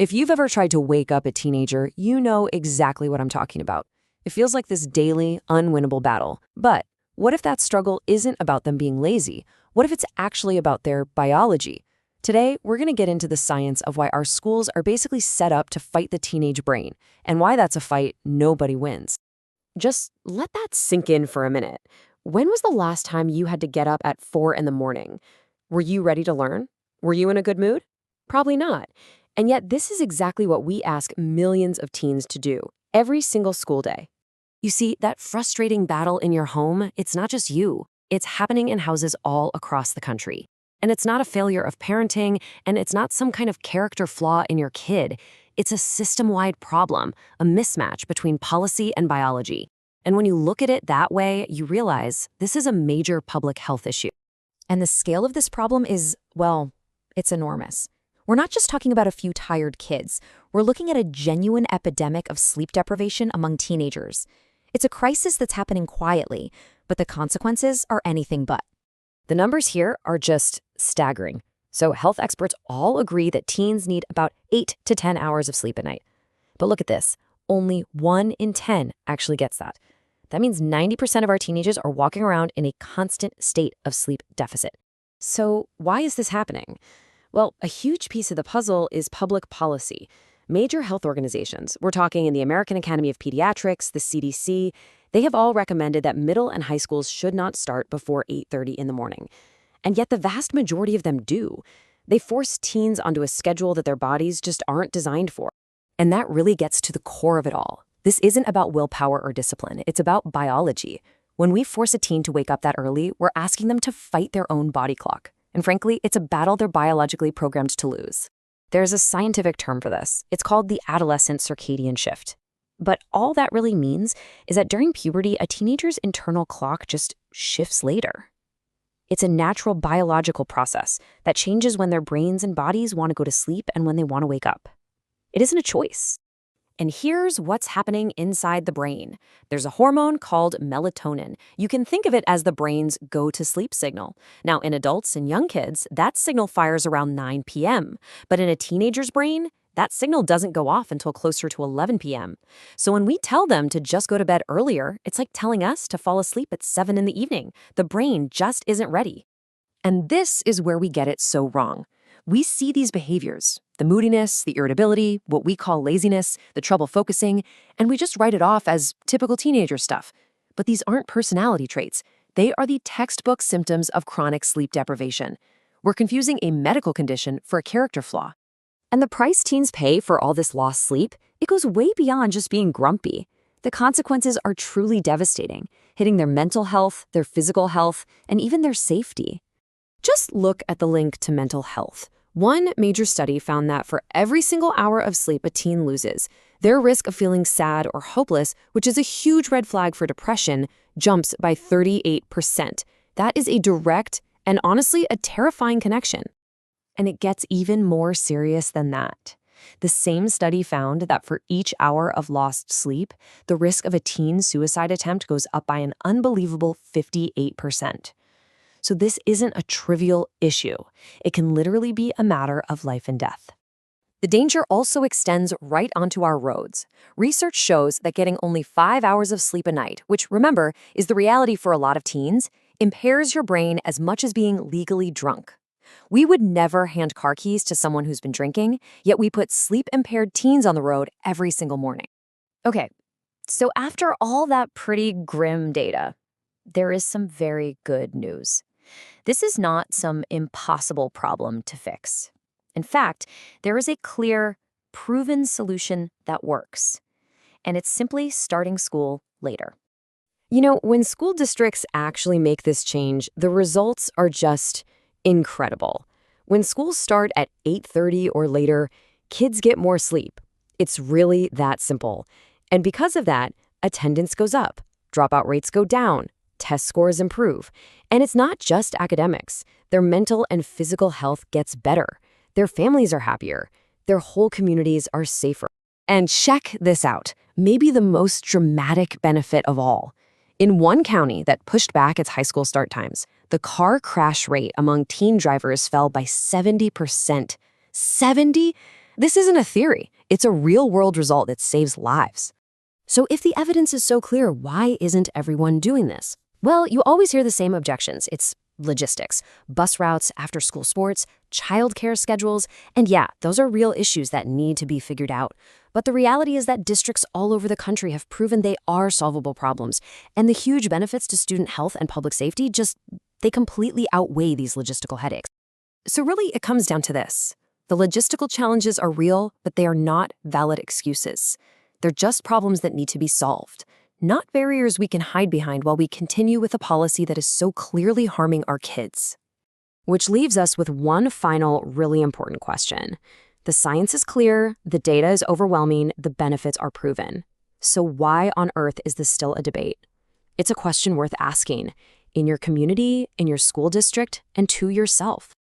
If you've ever tried to wake up a teenager, you know exactly what I'm talking about. It feels like this daily, unwinnable battle. But what if that struggle isn't about them being lazy? What if it's actually about their biology? Today, we're going to get into the science of why our schools are basically set up to fight the teenage brain, and why that's a fight nobody wins. Just let that sink in for a minute. When was the last time you had to get up at 4 in the morning? Were you ready to learn? Were you in a good mood? Probably not. And yet this is exactly what we ask millions of teens to do every single school day. You see, that frustrating battle in your home, it's not just you. It's happening in houses all across the country. And it's not a failure of parenting, and it's not some kind of character flaw in your kid. It's a system-wide problem, a mismatch between policy and biology. And when you look at it that way, you realize this is a major public health issue. And the scale of this problem is, well, it's enormous. We're not just talking about a few tired kids. We're looking at a genuine epidemic of sleep deprivation among teenagers. It's a crisis that's happening quietly, but the consequences are anything but. The numbers here are just staggering. So health experts all agree that teens need about 8 to 10 hours of sleep a night. But look at this. Only 1 in 10 actually gets that. That means 90% of our teenagers are walking around in a constant state of sleep deficit. So why is this happening? Well, a huge piece of the puzzle is public policy. Major health organizations, we're talking in the American Academy of Pediatrics, the CDC, they have all recommended that middle and high schools should not start before 8:30 in the morning. And yet the vast majority of them do. They force teens onto a schedule that their bodies just aren't designed for. And that really gets to the core of it all. This isn't about willpower or discipline. It's about biology. When we force a teen to wake up that early, we're asking them to fight their own body clock. And frankly, it's a battle they're biologically programmed to lose. There's a scientific term for this. It's called the adolescent circadian shift. But all that really means is that during puberty, a teenager's internal clock just shifts later. It's a natural biological process that changes when their brains and bodies want to go to sleep and when they want to wake up. It isn't a choice. And here's what's happening inside the brain. There's a hormone called melatonin. You can think of it as the brain's go-to-sleep signal. Now, in adults and young kids, that signal fires around 9 p.m. But in a teenager's brain, that signal doesn't go off until closer to 11 p.m. So when we tell them to just go to bed earlier, it's like telling us to fall asleep at 7 in the evening. The brain just isn't ready. And this is where we get it so wrong. We see these behaviors, the moodiness, the irritability, what we call laziness, the trouble focusing, and we just write it off as typical teenager stuff. But these aren't personality traits. They are the textbook symptoms of chronic sleep deprivation. We're confusing a medical condition for a character flaw. And the price teens pay for all this lost sleep, it goes way beyond just being grumpy. The consequences are truly devastating, hitting their mental health, their physical health, and even their safety. Just look at the link to mental health. One major study found that for every single hour of sleep a teen loses, their risk of feeling sad or hopeless, which is a huge red flag for depression, jumps by 38%. That is a direct and honestly a terrifying connection. And it gets even more serious than that. The same study found that for each hour of lost sleep, the risk of a teen suicide attempt goes up by an unbelievable 58%. So this isn't a trivial issue. It can literally be a matter of life and death. The danger also extends right onto our roads. Research shows that getting only 5 hours of sleep a night, which, remember, is the reality for a lot of teens, impairs your brain as much as being legally drunk. We would never hand car keys to someone who's been drinking, yet we put sleep-impaired teens on the road every single morning. Okay, so after all that pretty grim data, there is some very good news. This is not some impossible problem to fix. In fact, there is a clear, proven solution that works. And it's simply starting school later. You know, when school districts actually make this change, the results are just incredible. When schools start at 8:30 or later, kids get more sleep. It's really that simple. And because of that, attendance goes up, dropout rates go down, test scores improve. And it's not just academics. Their mental and physical health gets better. Their families are happier. Their whole communities are safer. And check this out, maybe the most dramatic benefit of all. In one county that pushed back its high school start times, the car crash rate among teen drivers fell by 70%. 70? This isn't a theory. It's a real-world result that saves lives. So if the evidence is so clear, why isn't everyone doing this? Well, you always hear the same objections. It's logistics, bus routes, after-school sports, childcare schedules, and yeah, those are real issues that need to be figured out. But the reality is that districts all over the country have proven they are solvable problems, and the huge benefits to student health and public safety they completely outweigh these logistical headaches. So really, it comes down to this. The logistical challenges are real, but they are not valid excuses. They're just problems that need to be solved, not barriers we can hide behind while we continue with a policy that is so clearly harming our kids. Which leaves us with one final, really important question. The science is clear, the data is overwhelming, the benefits are proven. So why on earth is this still a debate? It's a question worth asking, in your community, in your school district, and to yourself.